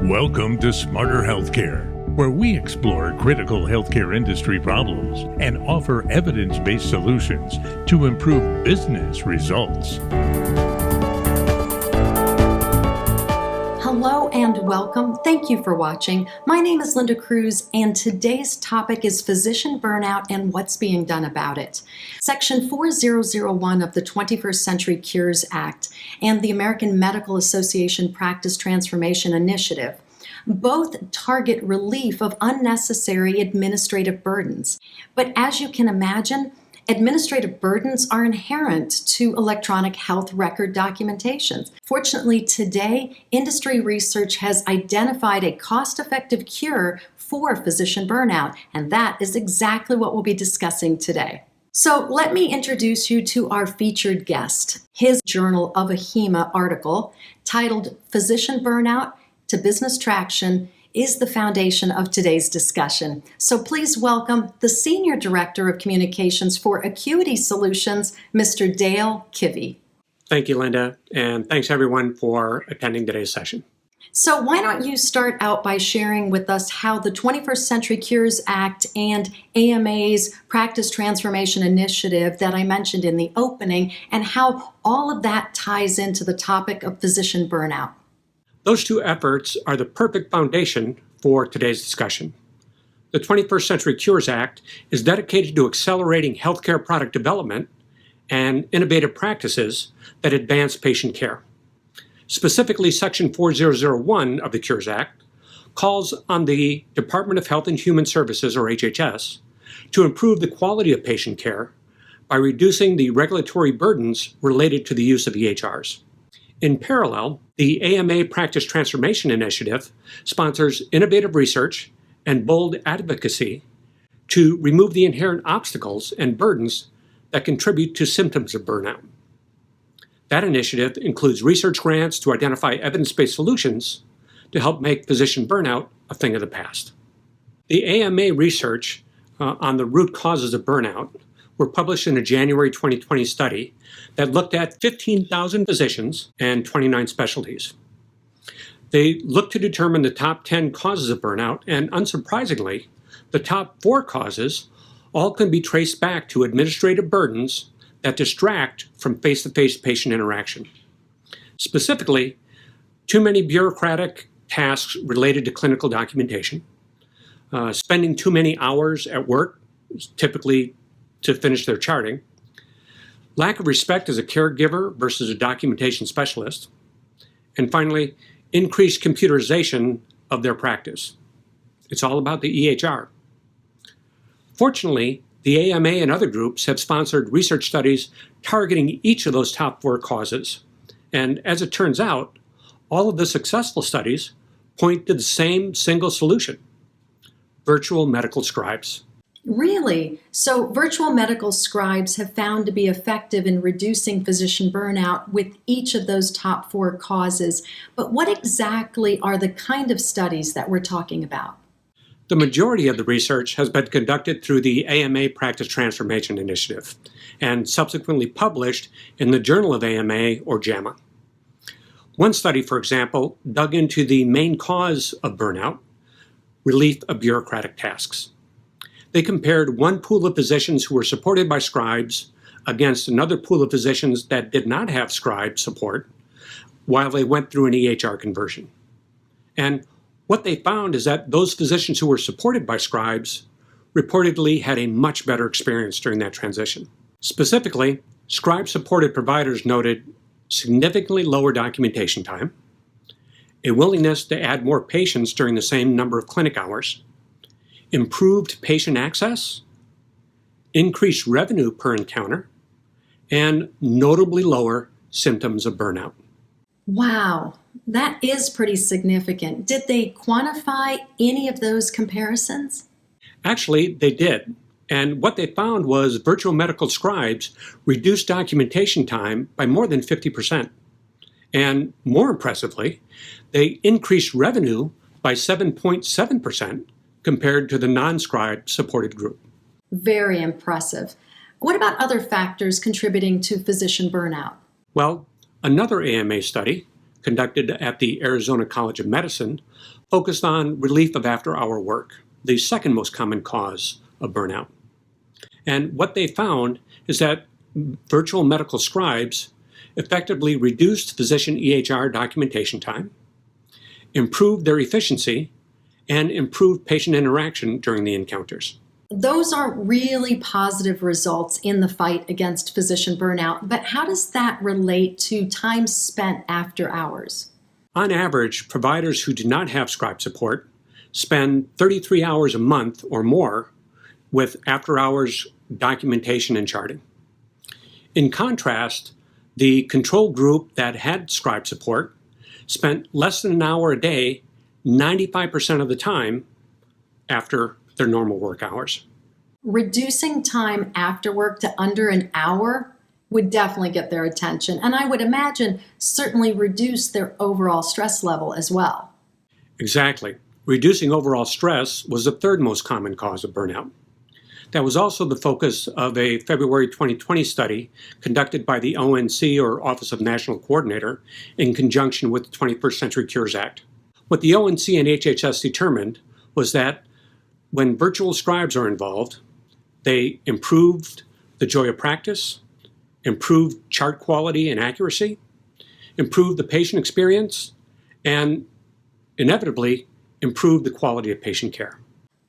Welcome to Smarter Healthcare, where we explore critical healthcare industry problems and offer evidence-based solutions to improve business results. Hello and welcome. Thank you for watching. My name is Linda Cruz, and today's topic is physician burnout and what's being done about it. Section 4001 of the 21st Century Cures Act and the American Medical Association Practice Transformation Initiative both target relief of unnecessary administrative burdens. But as you can imagine, administrative burdens are inherent to electronic health record documentations. Fortunately, today, industry research has identified a cost-effective cure for physician burnout, and that is exactly what we'll be discussing today. So let me introduce you to our featured guest. His Journal of AHIMA article, titled Physician Burnout to Business Traction, is the foundation of today's discussion. So please welcome the Senior Director of Communications for Acuity Solutions, Mr. Dale Kivy. Thank you, Linda, and thanks everyone for attending today's session. So why don't you start out by sharing with us how the 21st Century Cures Act and AMA's Practice Transformation Initiative that I mentioned in the opening, and how all of that ties into the topic of physician burnout. Those two efforts are the perfect foundation for today's discussion. The 21st Century Cures Act is dedicated to accelerating healthcare product development and innovative practices that advance patient care. Specifically, Section 4001 of the Cures Act calls on the Department of Health and Human Services, or HHS, to improve the quality of patient care by reducing the regulatory burdens related to the use of EHRs. In parallel, the AMA Practice Transformation Initiative sponsors innovative research and bold advocacy to remove the inherent obstacles and burdens that contribute to symptoms of burnout. That initiative includes research grants to identify evidence-based solutions to help make physician burnout a thing of the past. The AMA research on the root causes of burnout were published in a January 2020 study that looked at 15,000 physicians and 29 specialties. They looked to determine the top 10 causes of burnout, and unsurprisingly, the top 4 causes all can be traced back to administrative burdens that distract from face-to-face patient interaction. Specifically, too many bureaucratic tasks related to clinical documentation, spending too many hours at work, typically to finish their charting, lack of respect as a caregiver versus a documentation specialist, and finally, increased computerization of their practice. It's all about the EHR. Fortunately, the AMA and other groups have sponsored research studies targeting each of those top 4 causes. And as it turns out, all of the successful studies point to the same single solution: virtual medical scribes. Really? So virtual medical scribes have found to be effective in reducing physician burnout with each of those top 4 causes. But what exactly are the kind of studies that we're talking about? The majority of the research has been conducted through the AMA Practice Transformation Initiative and subsequently published in the Journal of AMA, or JAMA. One study, for example, dug into the main cause of burnout: relief of bureaucratic tasks. They compared one pool of physicians who were supported by scribes against another pool of physicians that did not have scribe support while they went through an EHR conversion. And what they found is that those physicians who were supported by scribes reportedly had a much better experience during that transition. Specifically, scribe-supported providers noted significantly lower documentation time, a willingness to add more patients during the same number of clinic hours, improved patient access, increased revenue per encounter, and notably lower symptoms of burnout. Wow, that is pretty significant. Did they quantify any of those comparisons? Actually, they did. And what they found was virtual medical scribes reduced documentation time by more than 50%. And more impressively, they increased revenue by 7.7% compared to the non-scribe supported group. Very impressive. What about other factors contributing to physician burnout? Well, another AMA study conducted at the Arizona College of Medicine focused on relief of after-hour work, the second most common cause of burnout. And what they found is that virtual medical scribes effectively reduced physician EHR documentation time, improved their efficiency, and improved patient interaction during the encounters. Those are really positive results in the fight against physician burnout, but how does that relate to time spent after hours? On average, providers who do not have scribe support spend 33 hours a month or more with after-hours documentation and charting. In contrast, the control group that had scribe support spent less than an hour a day 95% of the time after their normal work hours. Reducing time after work to under an hour would definitely get their attention, and I would imagine certainly reduce their overall stress level as well. Exactly. Reducing overall stress was the third most common cause of burnout. That was also the focus of a February 2020 study conducted by the ONC, or Office of National Coordinator, in conjunction with the 21st Century Cures Act. What the ONC and HHS determined was that when virtual scribes are involved, they improved the joy of practice, improved chart quality and accuracy, improved the patient experience, and inevitably improved the quality of patient care.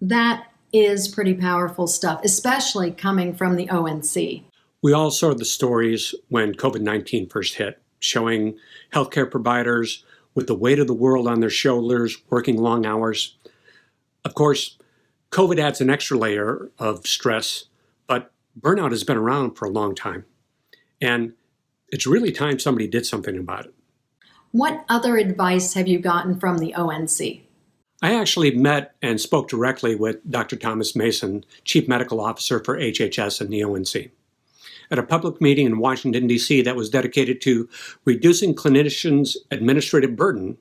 That is pretty powerful stuff, especially coming from the ONC. We all saw the stories when COVID-19 first hit, showing healthcare providers with the weight of the world on their shoulders, working long hours. Of course, COVID adds an extra layer of stress, but burnout has been around for a long time. And it's really time somebody did something about it. What other advice have you gotten from the ONC? I actually met and spoke directly with Dr. Thomas Mason, Chief Medical Officer for HHS and the ONC, at a public meeting in Washington, D.C. that was dedicated to reducing clinicians' administrative burden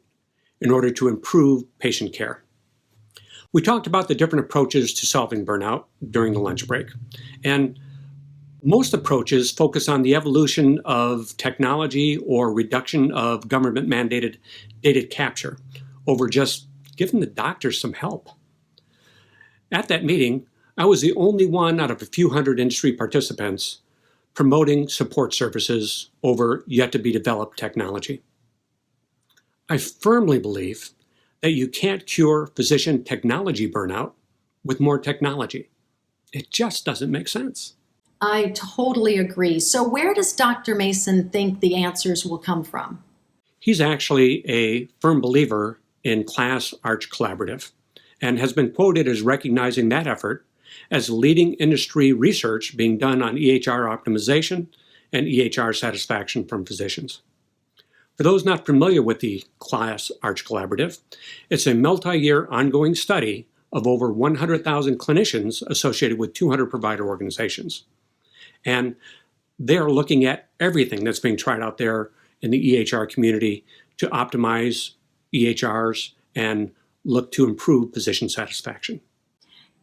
in order to improve patient care. We talked about the different approaches to solving burnout during the lunch break, and most approaches focus on the evolution of technology or reduction of government-mandated data capture over just giving the doctors some help. At that meeting, I was the only one out of a few hundred industry participants promoting support services over yet-to-be-developed technology. I firmly believe that you can't cure physician technology burnout with more technology. It just doesn't make sense. I totally agree. So where does Dr. Mason think the answers will come from? He's actually a firm believer in Class Arch Collaborative and has been quoted as recognizing that effort as leading industry research being done on EHR optimization and EHR satisfaction from physicians. For those not familiar with the Class Arch Collaborative, it's a multi-year ongoing study of over 100,000 clinicians associated with 200 provider organizations. And they are looking at everything that's being tried out there in the EHR community to optimize EHRs and look to improve physician satisfaction.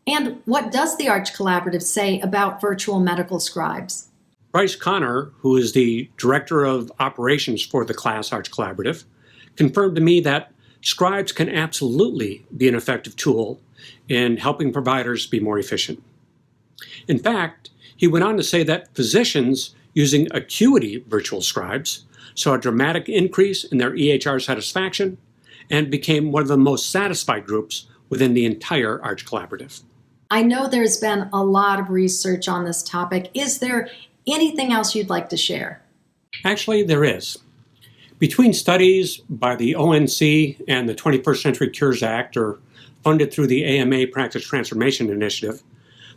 And what does the Arch Collaborative say about virtual medical scribes? Bryce Connor, who is the Director of Operations for the Class Arch Collaborative, confirmed to me that scribes can absolutely be an effective tool in helping providers be more efficient. In fact, he went on to say that physicians using Acuity virtual scribes saw a dramatic increase in their EHR satisfaction and became one of the most satisfied groups within the entire Arch Collaborative. I know there's been a lot of research on this topic. Is there anything else you'd like to share? Actually, there is. Between studies by the ONC and the 21st Century Cures Act, or funded through the AMA Practice Transformation Initiative,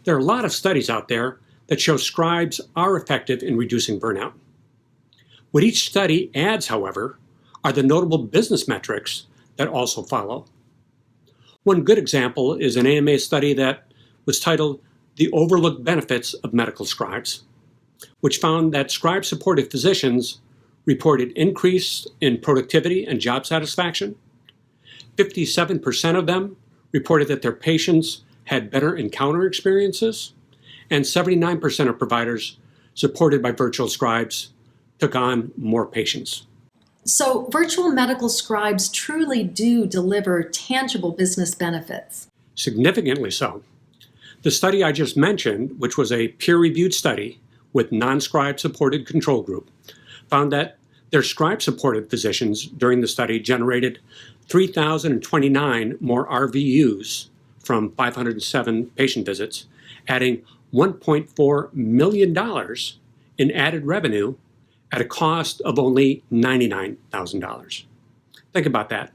there are a lot of studies out there that show scribes are effective in reducing burnout. What each study adds, however, are the notable business metrics that also follow. One good example is an AMA study that was titled The Overlooked Benefits of Medical Scribes, which found that scribe-supported physicians reported increase in productivity and job satisfaction. 57% of them reported that their patients had better encounter experiences, and 79% of providers supported by virtual scribes took on more patients. So virtual medical scribes truly do deliver tangible business benefits. Significantly so. The study I just mentioned, which was a peer-reviewed study with non-scribe supported control group, found that their scribe-supported physicians during the study generated 3,029 more RVUs from 507 patient visits, adding $1.4 million in added revenue at a cost of only $99,000. Think about that.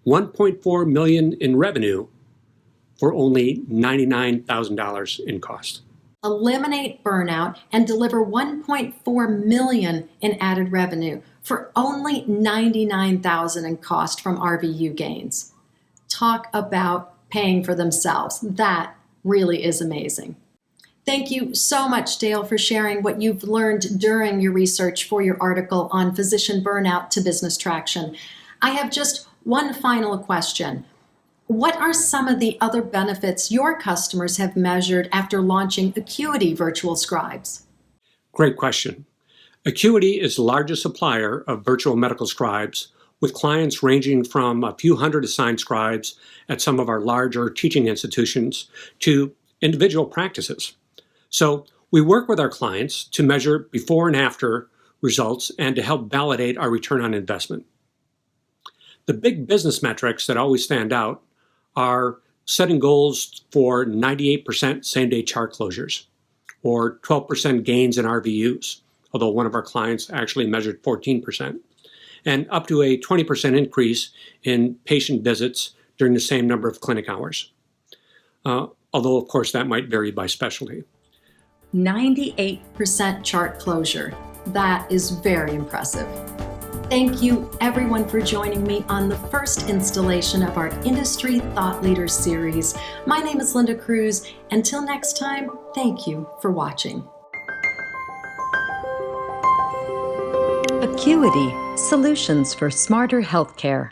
$1.4 million in revenue for only $99,000 in cost. Eliminate burnout and deliver $1.4 million in added revenue for only $99,000 in cost from RVU gains. Talk about paying for themselves. That really is amazing. Thank you so much, Dale, for sharing what you've learned during your research for your article on physician burnout to business traction. I have just one final question. What are some of the other benefits your customers have measured after launching Acuity Virtual Scribes? Great question. Acuity is the largest supplier of virtual medical scribes, with clients ranging from a few hundred assigned scribes at some of our larger teaching institutions to individual practices. So we work with our clients to measure before and after results and to help validate our return on investment. The big business metrics that always stand out are setting goals for 98% same-day chart closures or 12% gains in RVUs, although one of our clients actually measured 14%, and up to a 20% increase in patient visits during the same number of clinic hours, although, of course, that might vary by specialty. 98% chart closure. That is very impressive. Thank you, everyone, for joining me on the first installation of our Industry Thought Leaders series. My name is Linda Cruz. Until next time, thank you for watching. Acuity, solutions for smarter healthcare.